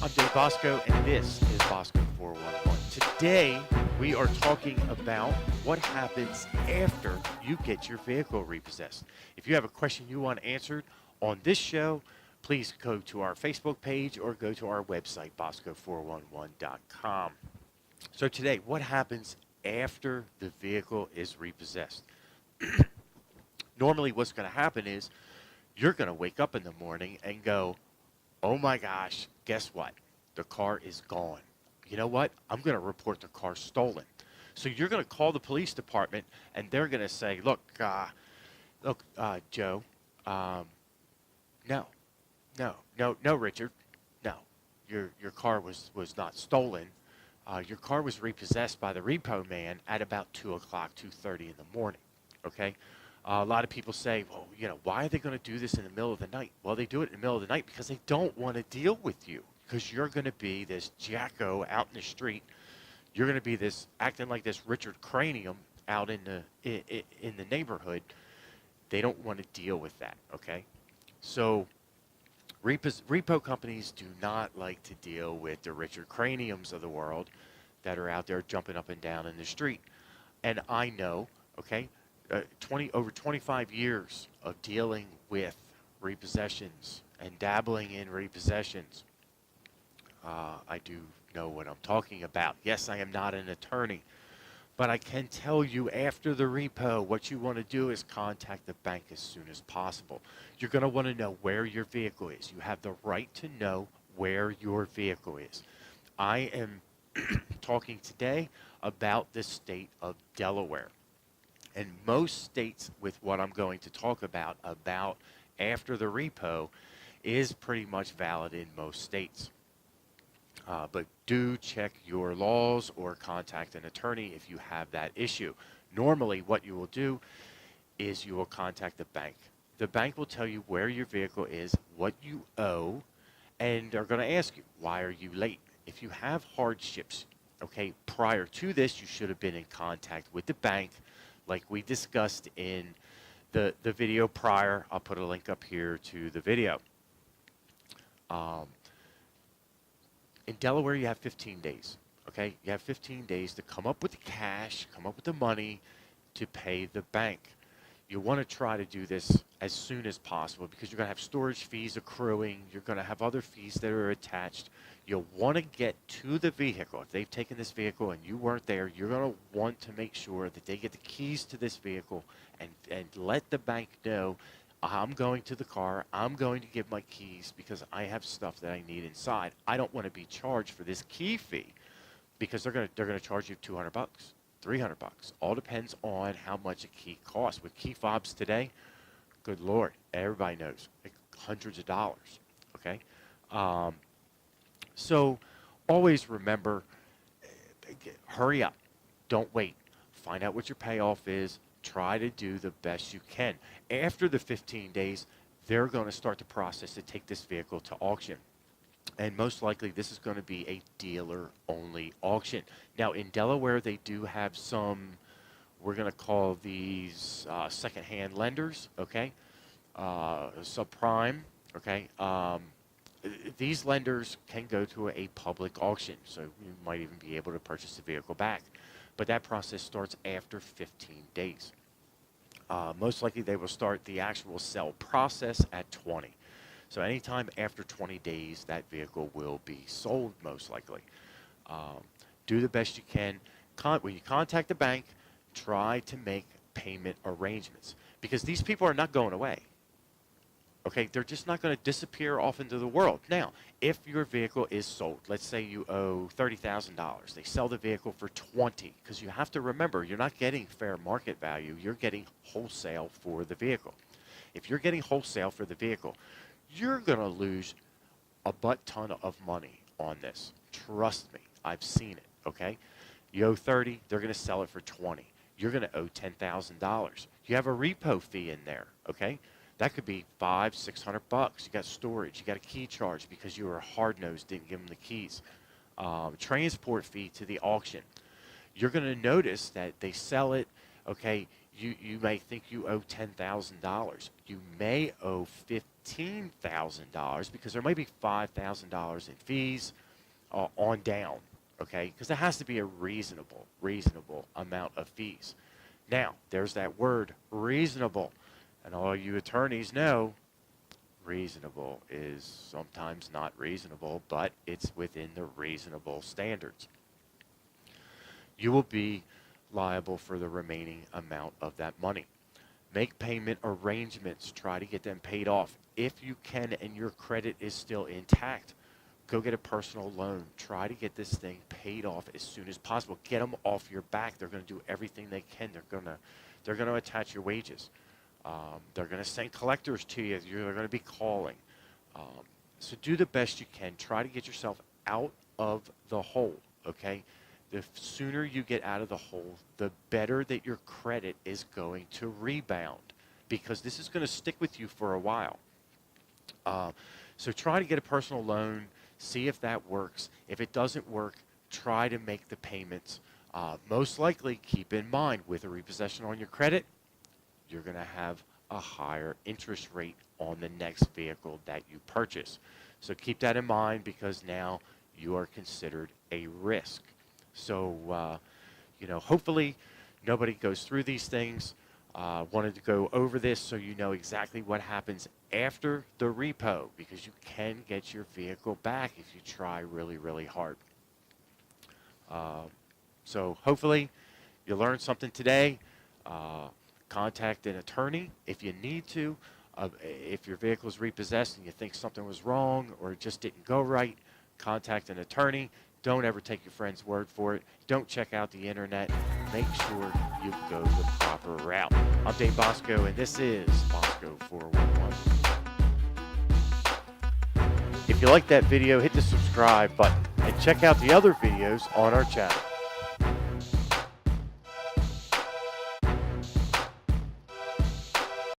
I'm Dave Bosco, and this is Bosco 411. Today, we are talking about what happens after you get your vehicle repossessed. If you have a question you want answered on this show, please go to our Facebook page or go to our website, bosco411.com. So today, what happens after the vehicle is repossessed? Normally, what's going to happen is you're going to wake up in the morning and go, oh my gosh, guess what? The car is gone. You know what? I'm going to report the car stolen. So you're going to call the police department, and they're going to say, look, Joe, no, Richard, no. Your car was not stolen. Your car was repossessed by the repo man at about 2 o'clock, 2:30 in the morning, okay? A lot of people say, well, why are they going to do this in the middle of the night? Well, they do it in the middle of the night because they don't want to deal with you, because you're going to be this jacko out in the street. You're going to be this acting like this Richard Cranium out in the neighborhood. They don't want to deal with that, okay? So repo companies do not like to deal with the Richard Craniums of the world that are out there jumping up and down in the street. And I know, okay, over 25 years of dealing with repossessions and dabbling in repossessions, I do know what I'm talking about. Yes, I am not an attorney, but I can tell you after the repo, what you want to do is contact the bank as soon as possible. You're going to want to know where your vehicle is. You have the right to know where your vehicle is. I am talking today about the state of Delaware. And most states, with what I'm going to talk about after the repo, is pretty much valid in most states. But do check your laws or contact an attorney if you have that issue. Normally, what you will do is you will contact the bank. The bank will tell you where your vehicle is, what you owe, and they're going to ask you, why are you late? If you have hardships, okay, prior to this, you should have been in contact with the bank, like we discussed in the video prior. I'll put a link up here to the video. In Delaware, you have 15 days, okay? You have 15 days to come up with the cash, come up with the money to pay the bank. You want to try to do this as soon as possible because you're going to have storage fees accruing. You're going to have other fees that are attached. You'll want to get to the vehicle. If they've taken this vehicle and you weren't there, you're going to want to make sure that they get the keys to this vehicle and let the bank know, I'm going to the car, I'm going to give my keys because I have stuff that I need inside. I don't want to be charged for this key fee because they're going to charge you $200, $300. All depends on how much a key costs. With key fobs today, good Lord, everybody knows, like hundreds of dollars, okay? So always remember, hurry up. Don't wait. Find out what your payoff is. Try to do the best you can. After the 15 days, they're going to start the process to take this vehicle to auction. And most likely, this is going to be a dealer-only auction. Now, in Delaware, they do have some, we're going to call these second-hand lenders, okay? Subprime, okay? These lenders can go to a public auction, so you might even be able to purchase the vehicle back. But that process starts after 15 days. Most likely, they will start the actual sell process at 20. So anytime after 20 days, that vehicle will be sold, most likely. Do the best you can. When you contact the bank, try to make payment arrangements because these people are not going away. Okay, they're just not going to disappear off into the world. Now, if your vehicle is sold, let's say you owe $30,000. They sell the vehicle for $20,000 because you have to remember, you're not getting fair market value. You're getting wholesale for the vehicle. If you're getting wholesale for the vehicle, you're going to lose a butt ton of money on this. Trust me, I've seen it, okay? You owe $30,000, they're going to sell it for $20,000. You're going to owe $10,000. You have a repo fee in there, okay? That could be $500, $600. You got storage. You got a key charge because you were hard-nosed, didn't give them the keys. Transport fee to the auction. You're going to notice that they sell it, okay, You may think you owe $10,000. You may owe $15,000 because there may be $5,000 in fees on down, okay? Because there has to be a reasonable amount of fees. Now, there's that word, reasonable. And all you attorneys know, reasonable is sometimes not reasonable, but it's within the reasonable standards. You will be liable for the remaining amount of that money. Make payment arrangements. Try to get them paid off. If you can and your credit is still intact, go get a personal loan. Try to get this thing paid off as soon as possible. Get them off your back. They're going to do everything they can. They're going to attach your wages. They're going to send collectors to you. They're going to be calling. So do the best you can. Try to get yourself out of the hole, okay? The sooner you get out of the hole, the better that your credit is going to rebound, because this is going to stick with you for a while. So try to get a personal loan. See if that works. If it doesn't work, try to make the payments. Most likely, keep in mind, with a repossession on your credit, you're going to have a higher interest rate on the next vehicle that you purchase. So keep that in mind, because now you are considered a risk. So, hopefully nobody goes through these things. Wanted to go over this so you know exactly what happens after the repo, because you can get your vehicle back if you try really, really hard. So hopefully you learned something today. Contact an attorney if you need to. If your vehicle is repossessed and you think something was wrong or it just didn't go right, contact an attorney. Don't ever take your friend's word for it. Don't check out the internet. Make sure you go the proper route. I'm Dave Bosco, and this is Bosco 411. If you like that video, hit the subscribe button and check out the other videos on our channel.